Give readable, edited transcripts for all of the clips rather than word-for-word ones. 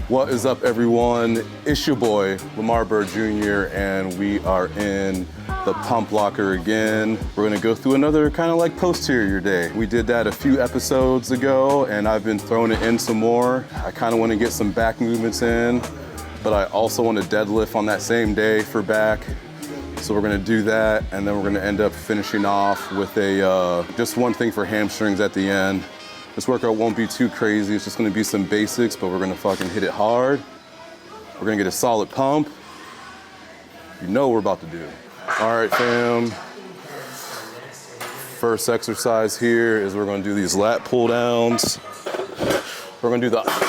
What is up, everyone? It's your boy, Lamar Byrd Jr., and we are in the pump locker again. We're gonna go through another kind of like posterior day. We did that a few episodes ago, and I've been throwing it in some more. I kind of want to get some back movements in, but I also want to deadlift on that same day for back. So we're gonna do that, and then we're gonna end up finishing off with a just one thing for hamstrings at the end. This workout won't be too crazy. It's just gonna be some basics, but we're gonna fucking hit it hard. We're gonna get a solid pump. You know what we're about to do. All right, fam. First exercise here is we're gonna do these lat pull downs. We're gonna do the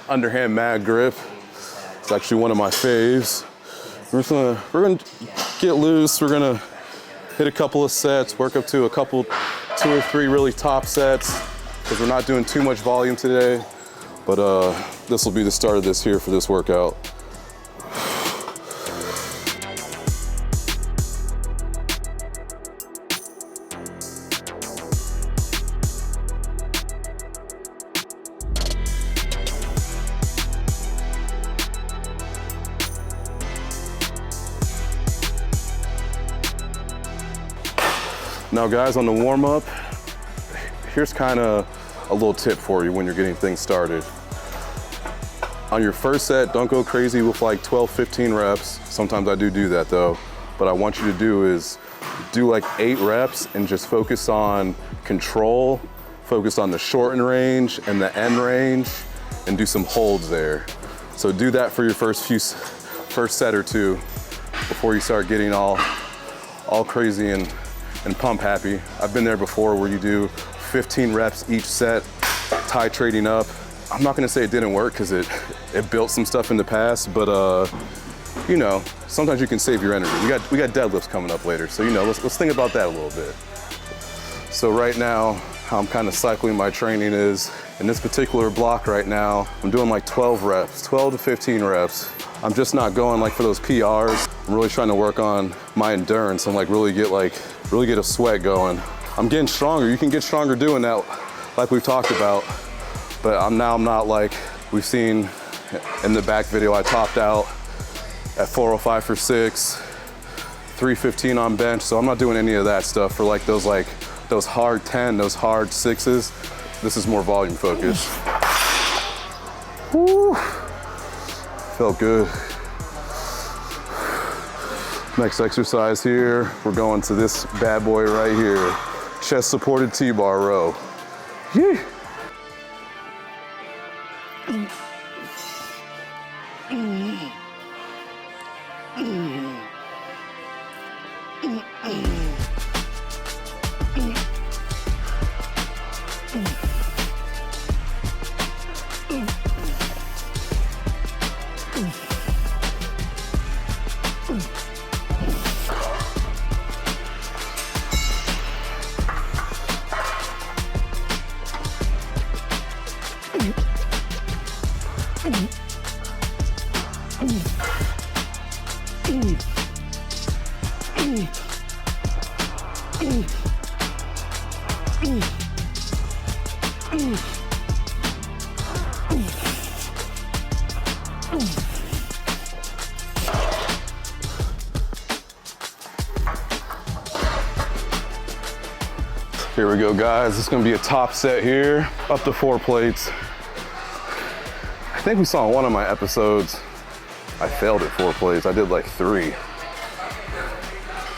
underhand mag grip. It's actually one of my faves. We're gonna get loose. We're gonna hit a couple of sets, work up to two or three really top sets, because we're not doing too much volume today, but this will be the start of this here for this workout. Now guys, on the warm up, here's kind of a little tip for you when you're getting things started. On your first set, don't go crazy with like 12, 15 reps. Sometimes I do that though. But I want you to do is do like 8 reps and just focus on control, focus on the shorten range and the end range, and do some holds there. So do that for your first set or two before you start getting all crazy and pump happy. I've been there before where you do 15 reps each set, titrating up. I'm not gonna say it didn't work because it built some stuff in the past, but you know, sometimes you can save your energy. We got deadlifts coming up later, so you know, let's think about that a little bit. So right now, how I'm kind of cycling my training is, in this particular block right now, I'm doing like 12 reps, 12 to 15 reps. I'm just not going like for those PRs. I'm really trying to work on my endurance and like really get a sweat going. I'm getting stronger. You can get stronger doing that, like we've talked about. But I'm not like we've seen in the back video. I topped out at 405 for 6, 315 on bench. So I'm not doing any of that stuff for like those hard 10, those hard 6s. This is more volume focused. Woo. Felt good. Next exercise here, we're going to this bad boy right here. Chest supported T-bar row. Yee. Here we go, guys. This is gonna be a top set here, up to 4 plates. I think we saw in one of my episodes, I failed at 4 plates. I did like 3.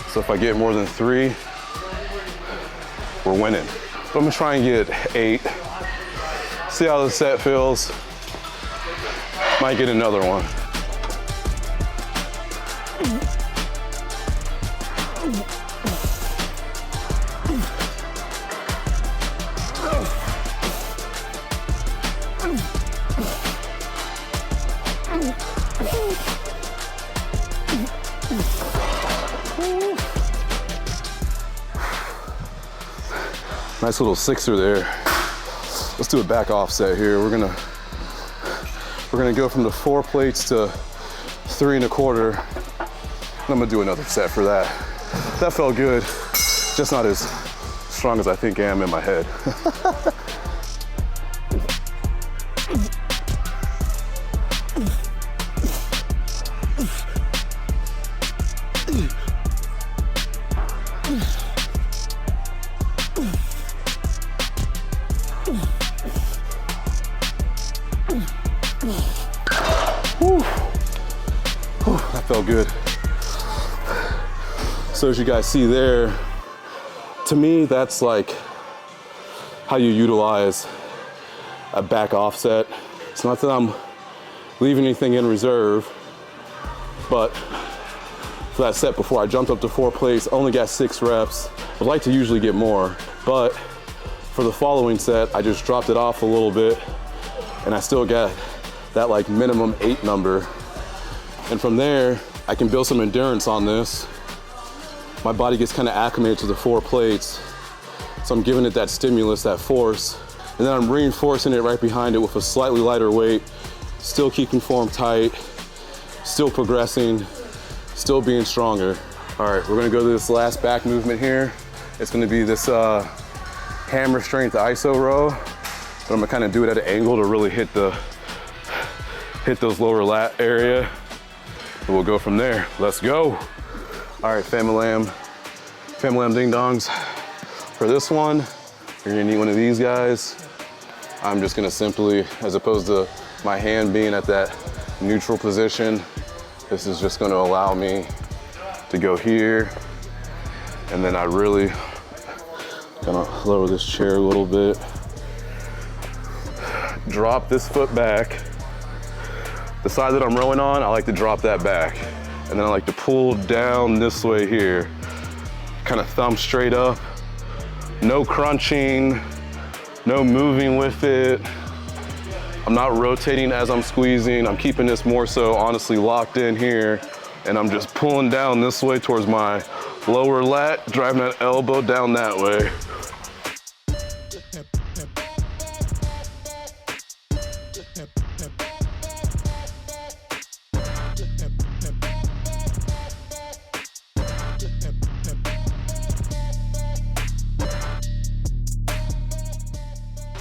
So if I get more than 3, we're winning. But I'm gonna try and get 8. See how the set feels. Might get another one. Nice little 6er there. Let's do a back offset here. We're gonna go from the 4 plates to 3 1/4. And I'm gonna do another set for that. That felt good. Just not as strong as I think I am in my head. Whew. Whew, that felt good. So as you guys see there, to me, that's like how you utilize a back offset. It's not that I'm leaving anything in reserve, but for that set before I jumped up to 4 plates, only got 6 reps. I'd like to usually get more, but for the following set, I just dropped it off a little bit and I still got that like minimum 8 number. And from there, I can build some endurance on this. My body gets kind of acclimated to the 4 plates. So I'm giving it that stimulus, that force, and then I'm reinforcing it right behind it with a slightly lighter weight, still keeping form tight, still progressing, still being stronger. All right, we're gonna go to this last back movement here. It's gonna be this hammer strength iso row, but I'm gonna kind of do it at an angle to really hit those lower lat area. And we'll go from there. Let's go. All right, fam-a-lam ding dongs. For this one, you're gonna need one of these guys. I'm just gonna simply, as opposed to my hand being at that neutral position, this is just gonna allow me to go here. And then I really gonna lower this chair a little bit. Drop this foot back. The side that I'm rowing on, I like to drop that back. And then I like to pull down this way here. Kind of thumb straight up. No crunching, no moving with it. I'm not rotating as I'm squeezing. I'm keeping this more so honestly locked in here. And I'm just pulling down this way towards my lower lat, driving that elbow down that way.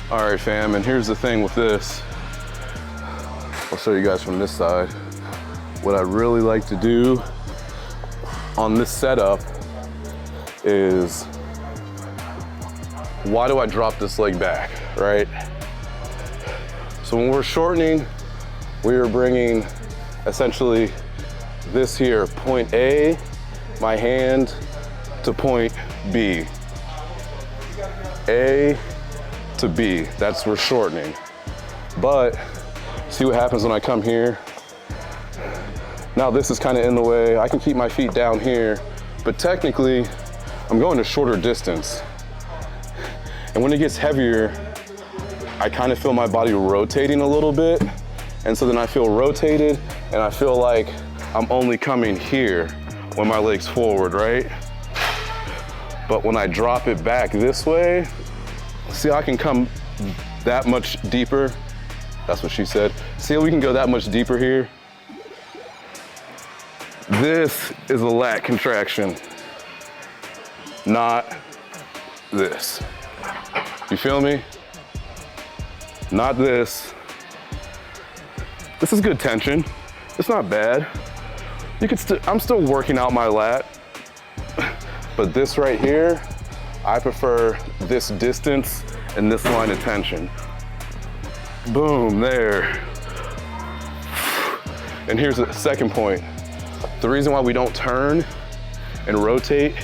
All right, fam, and here's the thing with this. I'll show you guys from this side. What I really like to do on this setup is, why do I drop this leg back, right? So when we're shortening, we are bringing essentially this here, point A, my hand, to point B. A to B, that's we're shortening. But see what happens when I come here? Now this is kind of in the way. I can keep my feet down here, but technically I'm going a shorter distance. And when it gets heavier, I kind of feel my body rotating a little bit. And so then I feel rotated and I feel like I'm only coming here when my leg's forward, right? But when I drop it back this way, see how I can come that much deeper? That's what she said. See how we can go that much deeper here? This is a lat contraction, not this. You feel me? Not this. This is good tension. It's not bad. You could I'm still working out my lat, but this right here, I prefer this distance and this line of tension. Boom, there. And here's the second point. The reason why we don't turn and rotate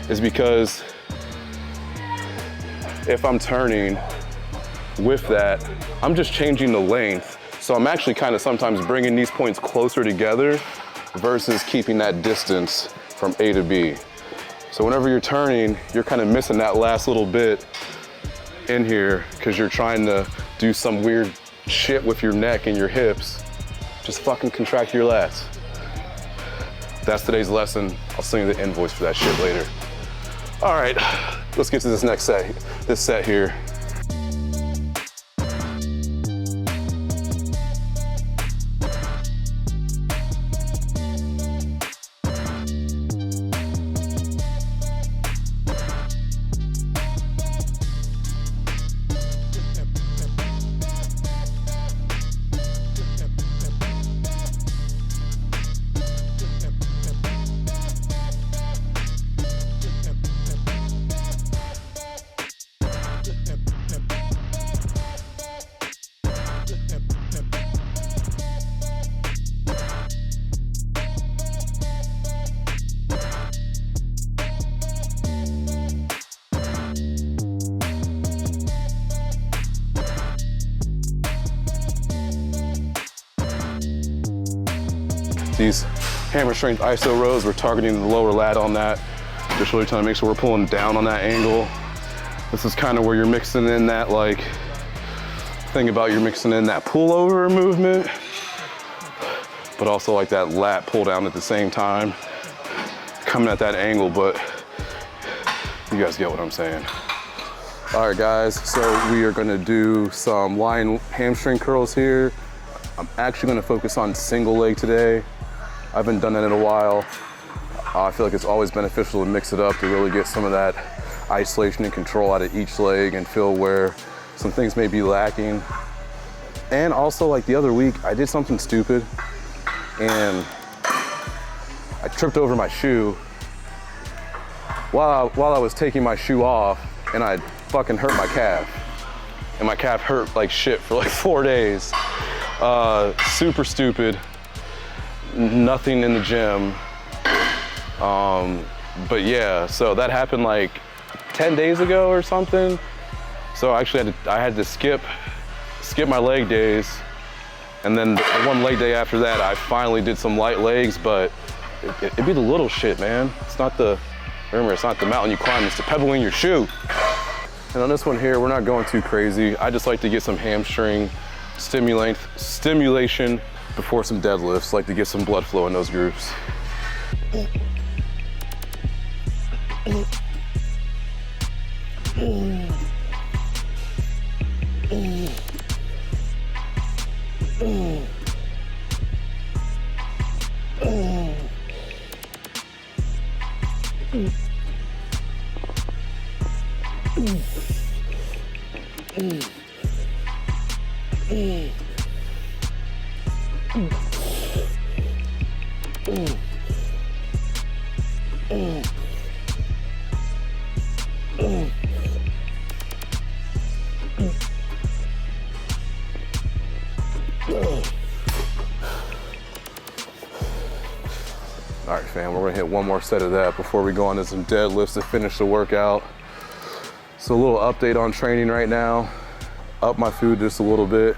is because if I'm turning with that, I'm just changing the length. So I'm actually kind of sometimes bringing these points closer together versus keeping that distance from A to B. So whenever you're turning, you're kind of missing that last little bit in here because you're trying to do some weird shit with your neck and your hips. Just fucking contract your lats. That's today's lesson. I'll send you the invoice for that shit later. All right, let's get to this next set, this set here. These hammer strength iso rows, we're targeting the lower lat on that. Just really trying to make sure we're pulling down on that angle. This is kind of where you're mixing in that like, thing about you're mixing in that pullover movement, but also like that lat pull down at the same time, coming at that angle, but you guys get what I'm saying. All right guys, so we are gonna do some lying hamstring curls here. I'm actually gonna focus on single leg today. I haven't done that in a while. I feel like it's always beneficial to mix it up to really get some of that isolation and control out of each leg and feel where some things may be lacking. And also, like the other week, I did something stupid and I tripped over my shoe while I was taking my shoe off, and I fucking hurt my calf. And my calf hurt like shit for like 4 days. Super stupid. Nothing in the gym. But yeah, so that happened like 10 days ago or something. So actually I had to skip my leg days. And then the one leg day after that, I finally did some light legs, but it'd be the little shit, man. Remember, it's not the mountain you climb, it's the pebble in your shoe. And on this one here, we're not going too crazy. I just like to get some hamstring stimulation before some deadlifts, like to get some blood flow in those groups. All right, fam, we're gonna hit one more set of that before we go on to some deadlifts to finish the workout. So a little update on training right now. Up my food just a little bit,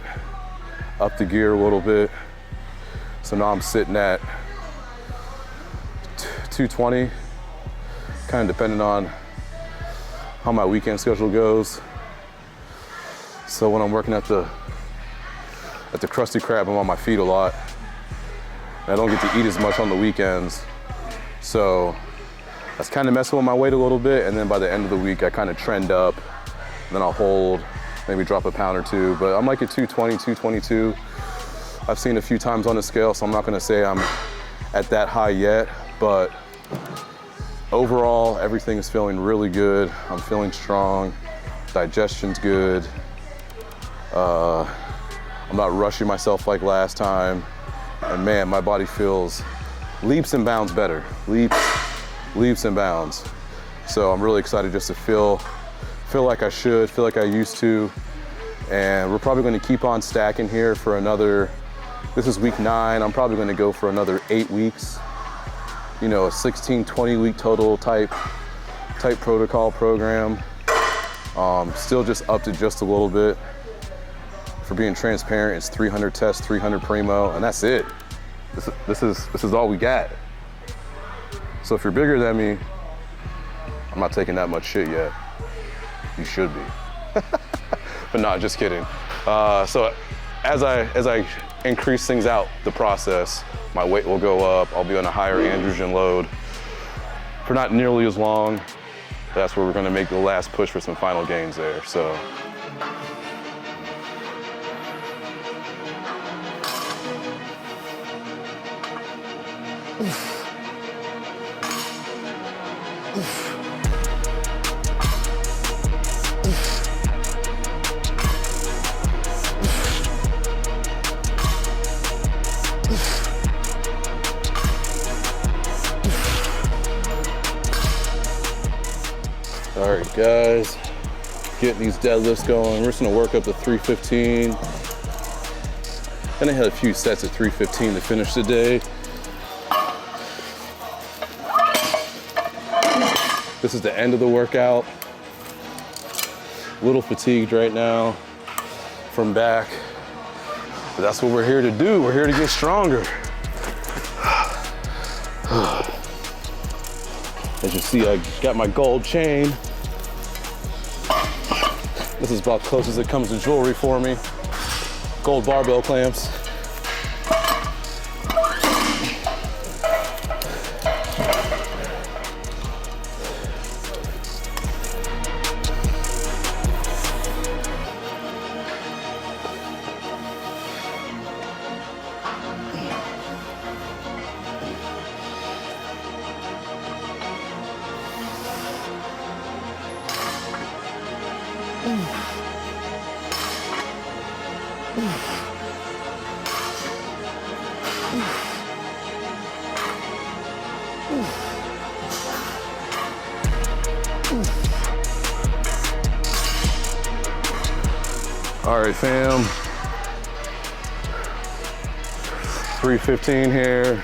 up the gear a little bit. So now I'm sitting at 220, kind of depending on how my weekend schedule goes. So when I'm working at the Krusty Krab, I'm on my feet a lot. I don't get to eat as much on the weekends. So that's kind of messing with my weight a little bit. And then by the end of the week, I kind of trend up. And then I'll hold, maybe drop a pound or two. But I'm like at 220, 222. I've seen a few times on the scale, so I'm not gonna say I'm at that high yet. But overall, everything is feeling really good. I'm feeling strong. Digestion's good. I'm not rushing myself like last time. And man, my body feels leaps and bounds better. Leaps and bounds. So I'm really excited just to feel like I should, feel like I used to. And we're probably gonna keep on stacking here for another, this is week 9. I'm probably gonna go for another 8 weeks. You know, a 16, 20 week total type protocol program. Still just upped it just a little bit. For being transparent, it's 300 tests, 300 primo, and that's it. This is all we got. So if you're bigger than me, I'm not taking that much shit yet. You should be. But no, just kidding. So as I increase things out the process, my weight will go up. I'll be on a higher androgen load for not nearly as long. That's where we're gonna make the last push for some final gains there. So. All right, guys, getting these deadlifts going. We're just gonna work up to 315. And I had a few sets of 315 to finish the day. This is the end of the workout. A little fatigued right now from back, but that's what we're here to do. We're here to get stronger. As you see, I got my gold chain. This is about close as it comes to jewelry for me. Gold barbell clamps. All right, fam. 315 here.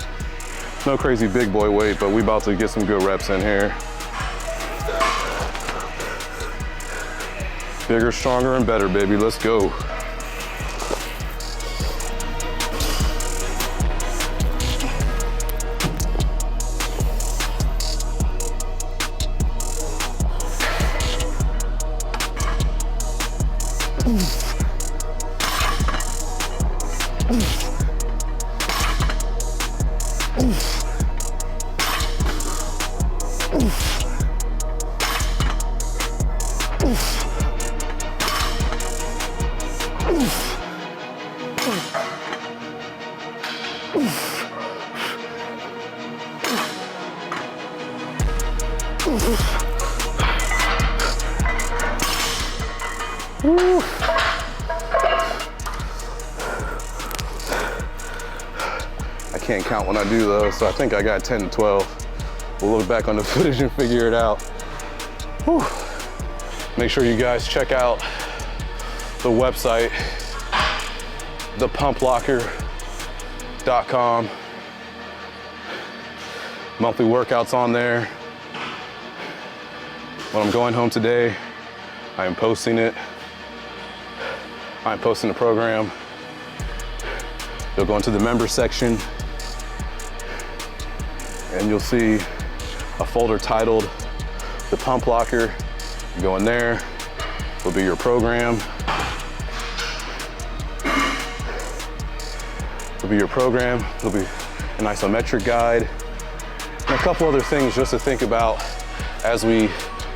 No crazy big boy weight, but we about to get some good reps in here. Bigger, stronger, and better, baby. Let's go. Woo. I can't count when I do those, so I think I got 10 to 12. We'll look back on the footage and figure it out. Whew. Make sure you guys check out the website, thepumplocker.com. Monthly workouts on there. When I'm going home today, I am posting it. I'm posting the program. You'll go into the member section and you'll see a folder titled The Pump Locker. You go in there, it'll be your program. It'll be your program, it'll be an isometric guide, and a couple other things just to think about as we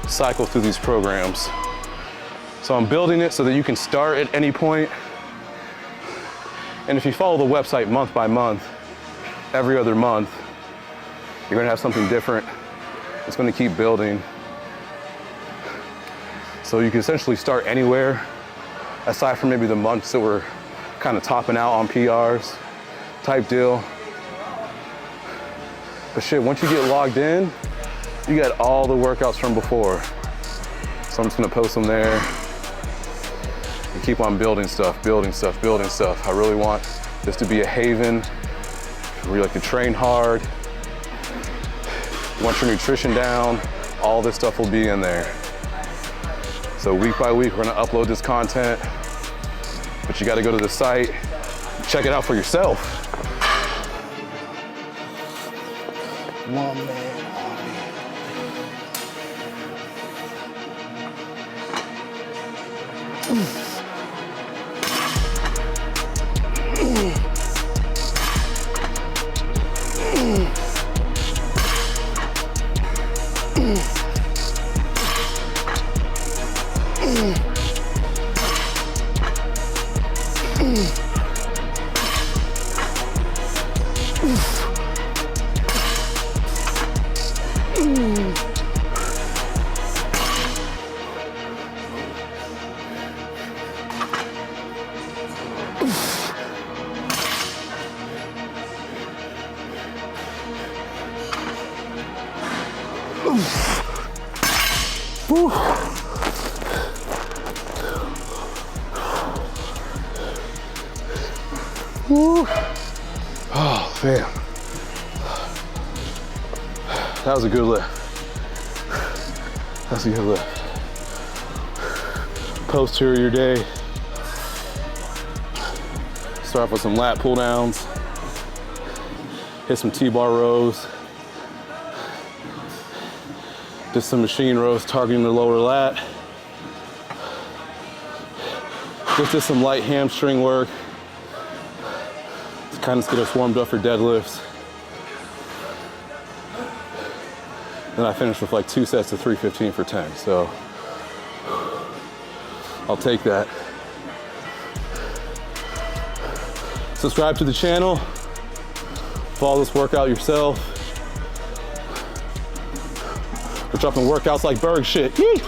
cycle through these programs. So I'm building it so that you can start at any point. And if you follow the website month by month, every other month, you're gonna have something different. It's gonna keep building. So you can essentially start anywhere, aside from maybe the months that we're kind of topping out on PRs type deal. But shit, once you get logged in, you got all the workouts from before. So I'm just gonna post them there and keep on building stuff, building stuff, building stuff. I really want this to be a haven where you like to train hard. You want your nutrition down, all this stuff will be in there. So week by week, we're gonna upload this content, but you gotta go to the site, check it out for yourself. One man Whew. Whew. Oh, man. That was a good lift. That's a good lift. Posterior day. Start off with some lat pull downs. Hit some T-bar rows. Just some machine rows targeting the lower lat. Just some light hamstring work to kind of get us warmed up for deadlifts. Then I finished with like 2 sets of 315 for 10. So I'll take that. Subscribe to the channel. Follow this workout yourself. We're dropping workouts like Berg shit. Yee!